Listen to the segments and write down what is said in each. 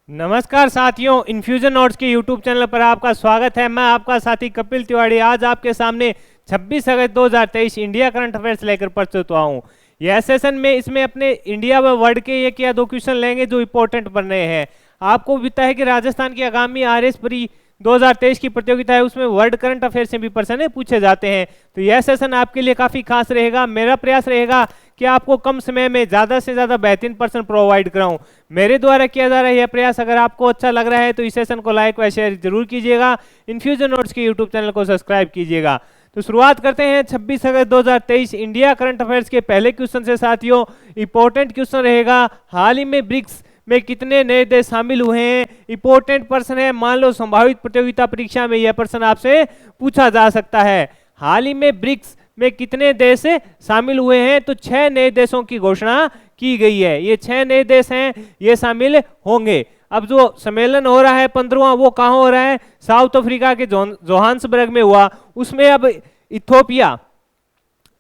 नमस्कार साथियों, infusion notes के यूट्यूब चैनल पर आपका स्वागत है। मैं आपका साथी कपिल तिवारी आज आपके सामने 26 अगस्त 2023 इंडिया करंट अफेयर्स लेकर प्रस्तुत हुआ हूँ। यह सेशन में इसमें अपने इंडिया व वर्ल्ड के एक या दो क्वेश्चन लेंगे जो इंपॉर्टेंट बन रहे हैं। आपको भी पता है कि राजस्थान की आगामी आरएस प्री 2023 की प्रतियोगिता है, उसमें वर्ल्ड करंट अफेयर से भी प्रश्न पूछे जाते हैं। तो यह सेशन आपके लिए काफी खास रहेगा। मेरा प्रयास रहेगा कि आपको कम समय में ज्यादा से ज्यादा बेहतरीन प्रश्न प्रोवाइड कराऊं। मेरे द्वारा किया जा रहा है यह प्रयास अगर आपको अच्छा लग रहा है तो इस सेशन को लाइक व शेयर जरूर कीजिएगा। इन्फ्यूजन नोट्स के यूट्यूब चैनल को सब्सक्राइब कीजिएगा। तो शुरुआत करते हैं 26 अगस्त 2023 इंडिया करंट अफेयर्स के पहले क्वेश्चन से। साथियों, इंपॉर्टेंट क्वेश्चन रहेगा, हाल ही में ब्रिक्स में कितने नए देश शामिल हुए हैं। इंपॉर्टेंट प्रश्न है, मान लो संभावित प्रतियोगिता परीक्षा में यह प्रश्न आपसे पूछा जा सकता है। हाल ही में ब्रिक्स में कितने देश शामिल हुए हैं, तो 6 नए देशों की घोषणा की गई है। ये 6 नए देश हैं, ये शामिल होंगे। अब जो सम्मेलन हो रहा है 15वां, वो कहाँ हो रहा है? साउथ अफ्रीका के जोहान्सबर्ग में हुआ। उसमें अब इथियोपिया,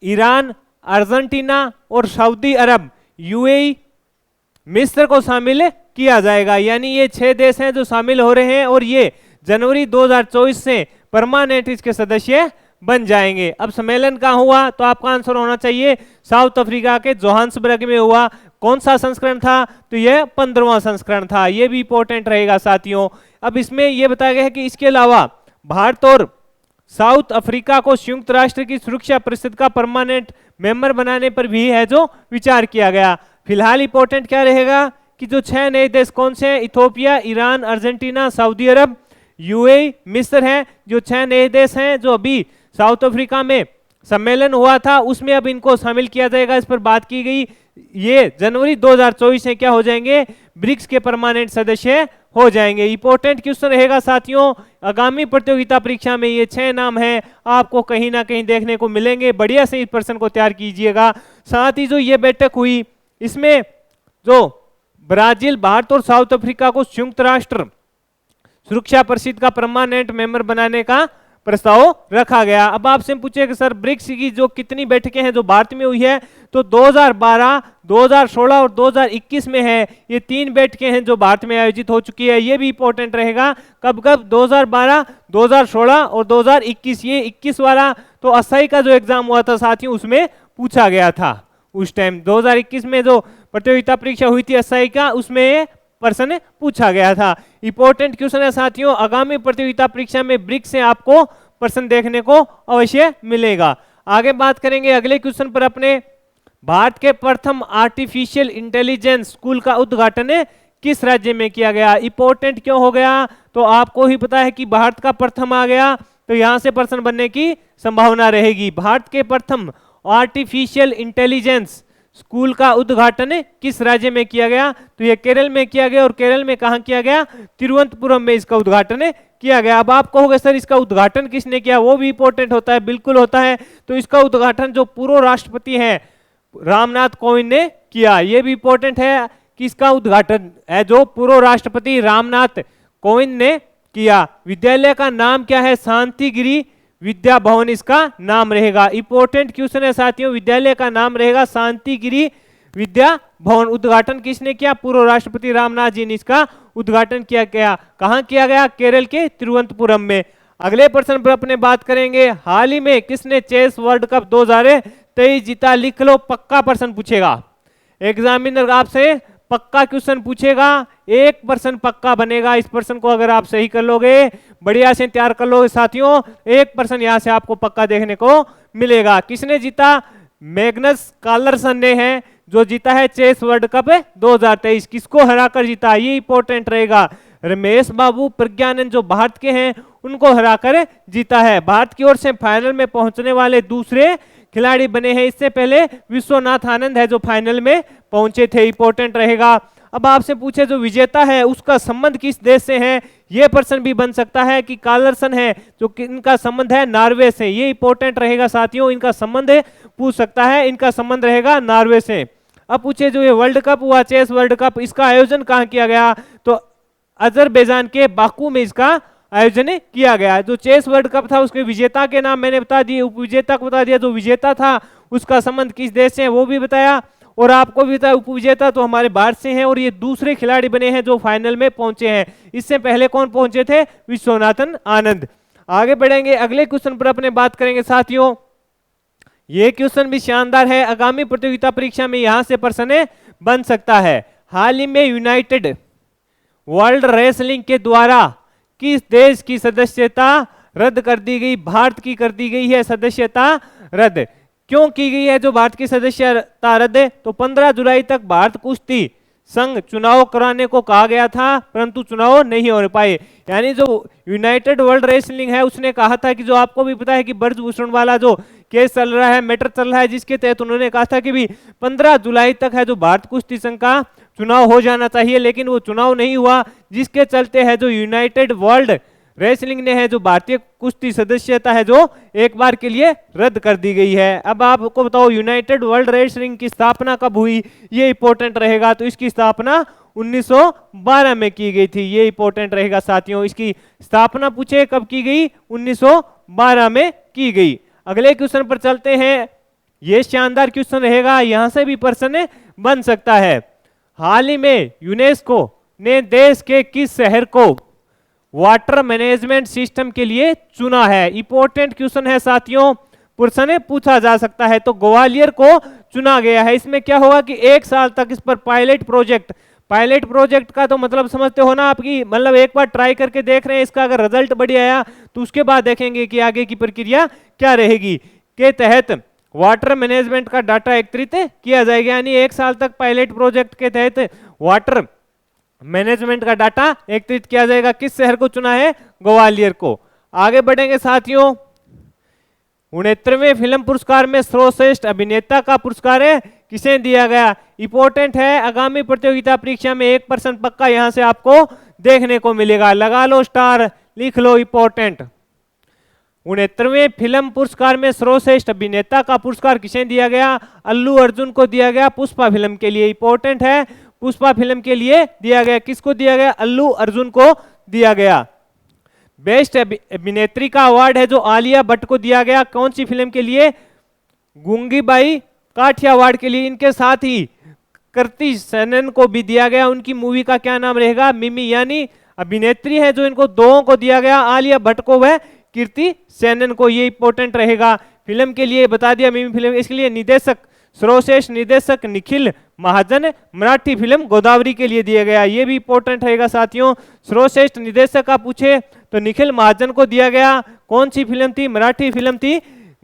ईरान, अर्जेंटीना और सऊदी अरब, यूएई, मिस्र को शामिल किया जाएगा। यानी ये 6 देश हैं जो शामिल हो रहे हैं और ये जनवरी 2024 से परमानेंट इसके सदस्य बन जाएंगे। अब सम्मेलन कहाँ हुआ, तो आपका आंसर होना चाहिए साउथ अफ्रीका के जोहान्सबर्ग में हुआ। कौन सा संस्करण था, तो यह 15वां संस्करण था। यह भी इंपॉर्टेंट रहेगा साथियों। अब इसमें यह बताया गया है कि इसके अलावा भारत और साउथ अफ्रीका को संयुक्त राष्ट्र की सुरक्षा परिषद का परमानेंट मेंबर बनाने पर भी है जो विचार किया गया। फिलहाल इंपॉर्टेंट क्या रहेगा कि जो 6 नए देश कौन से हैं? इथियोपिया, ईरान, अर्जेंटीना, सऊदी अरब, यूएई, मिस्र हैं। जो 6 नए देश हैं जो अभी साउथ अफ्रीका में सम्मेलन हुआ था उसमें अब इनको शामिल किया जाएगा, इस पर बात की गई। ये जनवरी 2024 से क्या हो जाएंगे? ब्रिक्स के परमानेंट सदस्य हो जाएंगे। इंपॉर्टेंट क्वेश्चन रहेगा साथियों, आगामी प्रतियोगिता परीक्षा में ये 6 नाम हैं, आपको कहीं ना कहीं देखने को मिलेंगे। बढ़िया से इस प्रश्न को तैयार कीजिएगा। साथ ही जो ये बैठक हुई इसमें जो ब्राजील, भारत और साउथ अफ्रीका को संयुक्त राष्ट्र सुरक्षा परिषद का परमानेंट मेंबर बनाने का प्रस्ताव रखा गया। अब आपसे पूछे कि सर ब्रिक्स की जो कितनी बैठकें हैं जो भारत में हुई है, तो 2012, 2016 और 2021 में है। ये 3 बैठकें हैं जो भारत में आयोजित हो चुकी है। ये भी इंपॉर्टेंट रहेगा। कब कब? 2012, 2016 और 2021। ये 21 वाला तो असाई का जो एग्जाम हुआ था साथियों उसमें पूछा गया था। उस टाइम 2021 में जो प्रतियोगिता परीक्षा हुई थी असाई का, उसमें प्रश्न पूछा गया था। इंपॉर्टेंट क्वेश्चन है साथियों, आगामी प्रतियोगिता परीक्षा में ब्रिक्स से आपको प्रश्न देखने को अवश्य मिलेगा। आगे बात करेंगे अगले क्वेश्चन पर अपने। भारत के प्रथम आर्टिफिशियल इंटेलिजेंस स्कूल का उद्घाटन किस राज्य में किया गया? इंपॉर्टेंट क्यों हो गया, तो आपको ही पता है कि भारत का प्रथम आ गया तो यहां से प्रश्न बनने की संभावना रहेगी। भारत के प्रथम आर्टिफिशियल इंटेलिजेंस स्कूल का उद्घाटन किस राज्य में किया गया? तो ये केरल में किया गया। और केरल में कहां किया गया? तिरुवनंतपुरम में इसका उद्घाटन किया गया। अब आप कहोगे सर इसका उद्घाटन किसने किया? वो भी इंपॉर्टेंट होता है। बिल्कुल होता है। तो इसका उद्घाटन जो पूर्व राष्ट्रपति हैं रामनाथ कोविंद ने किया। ये भी इंपॉर्टेंट है कि इसका उद्घाटन है जो पूर्व राष्ट्रपति रामनाथ कोविंद ने किया। विद्यालय का नाम क्या है? शांतिगिरी विद्या भवन इसका नाम रहेगा। इंपॉर्टेंट क्वेश्चन है साथियों, विद्यालय का नाम रहेगा शांतिगिरी विद्या भवन। उद्घाटन किसने किया? पूर्व राष्ट्रपति रामनाथ जी ने इसका उद्घाटन किया गया। कहां किया गया? केरल के तिरुवनंतपुरम में। अगले प्रश्न पर अपने बात करेंगे, हाल ही में किसने चेस वर्ल्ड कप 2023 जीता? लिख लो, पक्का प्रश्न पूछेगा एग्जामिनर आपसे, पक्का क्वेश्चन पूछेगा। 1% पक्का बनेगा। इस प्रश्न को अगर आप सही कर लोगे, बढ़िया से तैयार कर लोगे साथियों, 1% यहां से आपको पक्का देखने को मिलेगा। किसने जीता? मैग्नस कार्लसन ने है जो जीता है चेस वर्ल्ड कप 2023। किसको हराकर जीता? ये इंपॉर्टेंट रहेगा। रमेश बाबू प्रज्ञानंद जो भारत के हैं उनको हराकर जीता है। भारत की ओर से फाइनल में पहुंचने वाले दूसरे खिलाड़ी बने हैं। इससे पहले विश्वनाथ आनंद है जो फाइनल में पहुंचे थे। इंपॉर्टेंट रहेगा। अब आपसे पूछे जो विजेता है उसका संबंध किस देश से है? यह प्रश्न भी बन सकता है कि कार्लसन है जो इनका संबंध है नॉर्वे से। ये इंपॉर्टेंट रहेगा साथियों, इनका संबंध पूछ सकता है, इनका संबंध रहेगा नॉर्वे से। अब पूछे जो ये वर्ल्ड कप हुआ चेस वर्ल्ड कप, इसका आयोजन कहाँ किया गया? तो अजरबैजान के बाकू में इसका आयोजन किया गया। जो चेस वर्ल्ड कप था उसके विजेता के नाम मैंने बता दिए, उपविजेता को बता दिया। जो विजेता था उसका संबंध किस देश से वो भी बताया। और आपको भी पता है उपविजेता तो हमारे भारत से हैं और ये दूसरे खिलाड़ी बने हैं जो फाइनल में पहुंचे हैं। इससे पहले कौन पहुंचे थे? विश्वनाथन आनंद। आगे बढ़ेंगे, अगले क्वेश्चन पर अपने बात करेंगे साथियों। ये क्वेश्चन भी शानदार है, आगामी प्रतियोगिता परीक्षा में यहां से प्रश्न बन सकता है। हाल ही में यूनाइटेड वर्ल्ड रेसलिंग के द्वारा किस देश की सदस्यता रद्द कर दी गई? भारत की कर दी गई है सदस्यता रद्द। क्यों की गई है जो भारत की सदस्यता रद्द? तो 15 जुलाई तक भारत कुश्ती संघ चुनाव कराने को कहा गया था, परंतु चुनाव नहीं हो पाए। यानी जो यूनाइटेड वर्ल्ड रेसलिंग है उसने कहा था कि जो आपको भी पता है कि ब्रजभूषण वाला जो केस चल रहा है, मैटर चल रहा है, जिसके तहत उन्होंने कहा था कि भी 15 जुलाई तक है जो भारत कुश्ती संघ का चुनाव हो जाना चाहिए, लेकिन वो चुनाव नहीं हुआ, जिसके चलते है जो यूनाइटेड वर्ल्ड रेसलिंग ने है जो भारतीय कुश्ती सदस्यता है जो एक बार के लिए रद्द कर दी गई है। अब आपको बताओ यूनाइटेड वर्ल्ड रेसलिंग की स्थापना कब हुई? ये इंपॉर्टेंट रहेगा। तो इसकी स्थापना 1912 में की गई थी, ये इंपॉर्टेंट रहेगा साथियों। इसकी स्थापना पूछे कब की गई? 1912 में की गई। अगले क्वेश्चन पर चलते हैं, ये शानदार क्वेश्चन रहेगा, यहां से भी प्रश्न बन सकता है। हाल ही में यूनेस्को ने देश के किस शहर को वाटर मैनेजमेंट सिस्टम के लिए चुना है? इंपॉर्टेंट क्वेश्चन है साथियों, प्रश्न पूछा जा सकता है। तो ग्वालियर को चुना गया है। इसमें क्या होगा कि 1 साल तक इस पर पायलट प्रोजेक्ट का तो मतलब समझते हो ना आपकी, मतलब एक बार ट्राई करके देख रहे हैं, इसका अगर रिजल्ट बढ़िया आया तो उसके बाद देखेंगे कि आगे की प्रक्रिया क्या रहेगी। के तहत वाटर मैनेजमेंट का डाटा एकत्रित किया जाएगा, यानी 1 साल तक पायलट प्रोजेक्ट के तहत वाटर मैनेजमेंट का डाटा एकत्रित किया जाएगा। किस शहर को चुना है? ग्वालियर को। आगे बढ़ेंगे साथियों, 69वें फिल्म पुरस्कार में सर्वश्रेष्ठ अभिनेता का पुरस्कार किसे दिया गया? इंपॉर्टेंट है, आगामी प्रतियोगिता परीक्षा में 1% पक्का यहां से आपको देखने को मिलेगा। लगा लो स्टार, लिख लो इंपॉर्टेंट। 69वें फिल्म पुरस्कार में सर्वश्रेष्ठ अभिनेता का पुरस्कार किसे दिया गया? अल्लू अर्जुन को दिया गया, पुष्पा फिल्म के लिए। इंपॉर्टेंट है, पुष्पा फिल्म के लिए दिया गया। किसको दिया गया? अल्लू अर्जुन को दिया गया। बेस्ट अभिनेत्री का अवार्ड है जो आलिया भट्ट को दिया गया, कौन सी फिल्म के लिए? गूंगीबाई काठियावाड़ के लिए। इनके साथ ही कृति सेनन को भी दिया गया, उनकी मूवी का क्या नाम रहेगा? मिमी। यानी अभिनेत्री है जो इनको दो को दिया गया, आलिया भट्ट को वह कीर्ति सेनन को। ये इंपॉर्टेंट रहेगा। फिल्म के लिए बता दिया मिमी फिल्म। इसलिए निदेशक, सर्वश्रेष्ठ निदेशक निखिल महाजन, मराठी फिल्म गोदावरी के लिए दिया गया। ये भी इंपॉर्टेंट रहेगा साथियों। सर्वश्रेष्ठ निदेशक का पूछे तो निखिल महाजन को दिया गया। कौन सी फिल्म थी? मराठी फिल्म थी,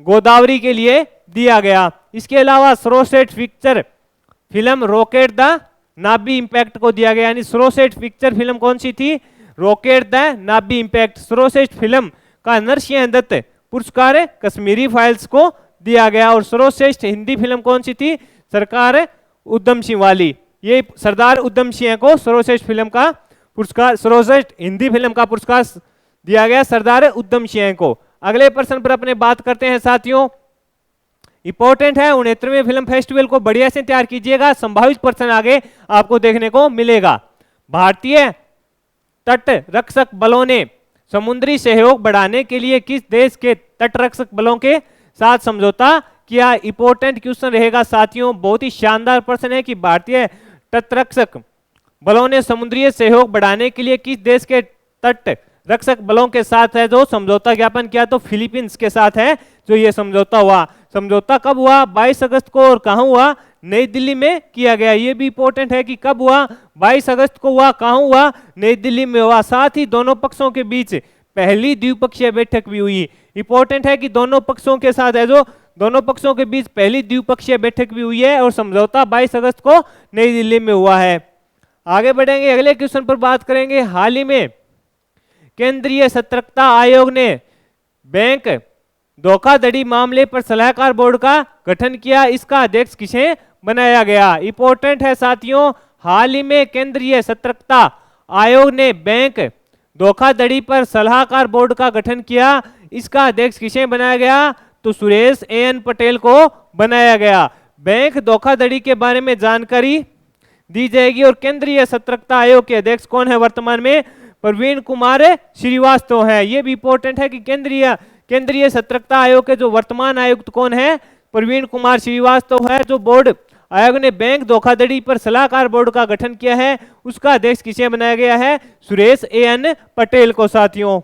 गोदावरी के लिए दिया गया। इसके अलावा सर्वश्रेष्ठ picture film rocket the Nabi impact को दिया गया। यानी सर्वश्रेष्ठ पिक्चर फिल्म कौन सी थी? Rocket the Nabi impact. सर्वश्रेष्ठ फिल्म का नरसिंह दत्त पुरस्कार कश्मीरी फाइल्स को दिया गया। और सर्वश्रेष्ठ हिंदी फिल्म कौन सी थी? सरकार उधम सिंह वाली। ये सरदार उधम सिंह को सर्वश्रेष्ठ फिल्म का पुरस्कार, सर्वश्रेष्ठ हिंदी फिल्म का पुरस्कार दिया गया सरदार उधम सिंह को। अगले प्रश्न पर अपने बात करते हैं साथियों, इंपॉर्टेंट है। 69वें फिल्म फेस्टिवल को बढ़िया से तैयार कीजिएगा, संभावित प्रश्न आगे आपको देखने को मिलेगा। भारतीय तट रक्षक बलों ने समुद्री सहयोग बढ़ाने के लिए किस देश के तट रक्षक बलों के साथ समझौता किया? इंपॉर्टेंट क्वेश्चन रहेगा साथियों, बहुत ही शानदार प्रश्न है कि भारतीय तटरक्षक बलों ने समुद्री सहयोग बढ़ाने के लिए किस देश के तट रक्षक बलों के साथ है जो समझौता ज्ञापन किया? तो फिलीपींस के साथ है जो ये समझौता हुआ। समझौता कब हुआ? 22 अगस्त को। और कहां हुआ? नई दिल्ली में किया गया। ये भी इंपॉर्टेंट है कि कब हुआ? 22 अगस्त को हुआ। कहां हुआ? नई दिल्ली में हुआ। साथ ही दोनों पक्षों के बीच पहली द्विपक्षीय बैठक भी हुई। इंपॉर्टेंट है कि दोनों पक्षों के साथ है जो दोनों पक्षों के बीच पहली द्विपक्षीय बैठक भी हुई है और समझौता 22 अगस्त को नई दिल्ली में हुआ है। आगे बढ़ेंगे, अगले क्वेश्चन पर बात करेंगे। हाल ही में केंद्रीय सतर्कता आयोग ने बैंक धोखाधड़ी मामले पर सलाहकार बोर्ड का गठन किया, इसका अध्यक्ष किसे बनाया गया? इंपॉर्टेंट है साथियों, हाल ही में केंद्रीय सतर्कता आयोग ने बैंक धोखाधड़ी पर सलाहकार बोर्ड का गठन किया, इसका अध्यक्ष किसे बनाया गया? तो सुरेश एन पटेल को बनाया गया। बैंक धोखाधड़ी के बारे में जानकारी दी जाएगी। और केंद्रीय सतर्कता आयोग के अध्यक्ष कौन है वर्तमान में? प्रवीण कुमार श्रीवास्तव है। ये भी इंपॉर्टेंट है कि केंद्रीय सतर्कता आयोग के जो वर्तमान आयुक्त कौन है? प्रवीण कुमार श्रीवास्तव है, जो बोर्ड आयोग ने बैंक धोखाधड़ी पर सलाहकार बोर्ड का गठन किया है, उसका अध्यक्ष किसे बनाया गया है? सुरेश एन पटेल को। साथियों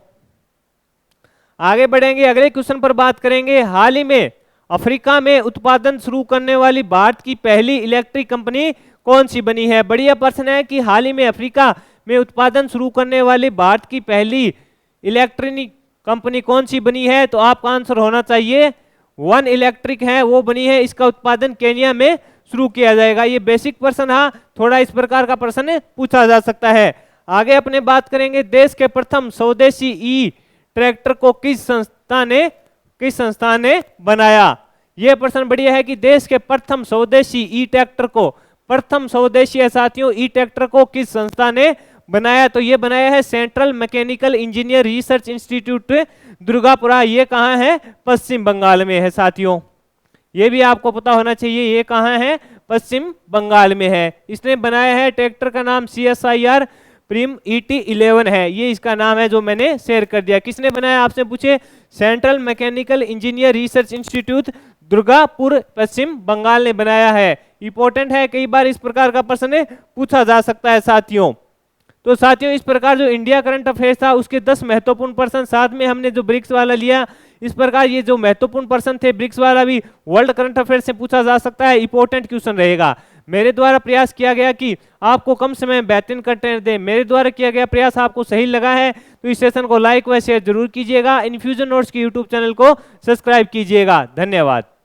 आगे बढ़ेंगे, अगले क्वेश्चन पर बात करेंगे। हाल ही में अफ्रीका में उत्पादन शुरू करने वाली भारत की पहली इलेक्ट्रिक कंपनी कौन सी बनी है? बढ़िया प्रश्न है कि हाल ही में अफ्रीका में उत्पादन शुरू करने वाली भारत की पहली इलेक्ट्रॉनिक कंपनी कौन सी बनी है? तो आपका आंसर होना चाहिए वन इलेक्ट्रिक है, वो बनी है। इसका उत्पादन केन्या में शुरू किया जाएगा। ये बेसिक प्रश्न, हाँ थोड़ा इस प्रकार का प्रश्न पूछा जा सकता है। आगे अपने बात करेंगे, देश के प्रथम स्वदेशी ई ट्रैक्टर को किस संस्था ने बनाया? यह प्रश्न बढ़िया है कि देश के प्रथम स्वदेशी ई ट्रैक्टर को, प्रथम स्वदेशी है साथियों, ई ट्रैक्टर को किस संस्था ने बनाया? तो ये बनाया है central Mechanical Engineer Research institute Durgapura. ये कहाँ है? पश्चिम बंगाल में है साथियों। ये भी आपको पता होना चाहिए, ये कहाँ है? पश्चिम बंगाल में है। इसने बनाया है, ट्रैक्टर का नाम CSIR प्रीम ET11 है, ये इसका नाम है जो मैंने शेयर कर दिया। किसने बनाया आपसे पूछे? Central Mechanical Engineer Research Institute Durgapur Paschim Bangal ने बनाया है। इंपॉर्टेंट है, कई बार इस प्रकार का प्रश्न पूछा जा सकता है साथियों। तो साथियों इस प्रकार जो इंडिया करंट अफेयर्स था उसके 10 महत्वपूर्ण प्रश्न, साथ में हमने जो ब्रिक्स वाला लिया, इस प्रकार ये जो महत्वपूर्ण प्रश्न थे ब्रिक्स वाला भी वर्ल्ड करंट अफेयर्स से पूछा जा सकता है, इंपॉर्टेंट क्वेश्चन रहेगा। मेरे द्वारा प्रयास किया गया कि आपको कम समय में बेहतरीन कंटेंट दे। मेरे द्वारा किया गया प्रयास आपको सही लगा है तो इस सेशन को लाइक व शेयर जरूर कीजिएगा। इन्फ्यूजन नोट्स के यूट्यूब चैनल को सब्सक्राइब कीजिएगा। धन्यवाद।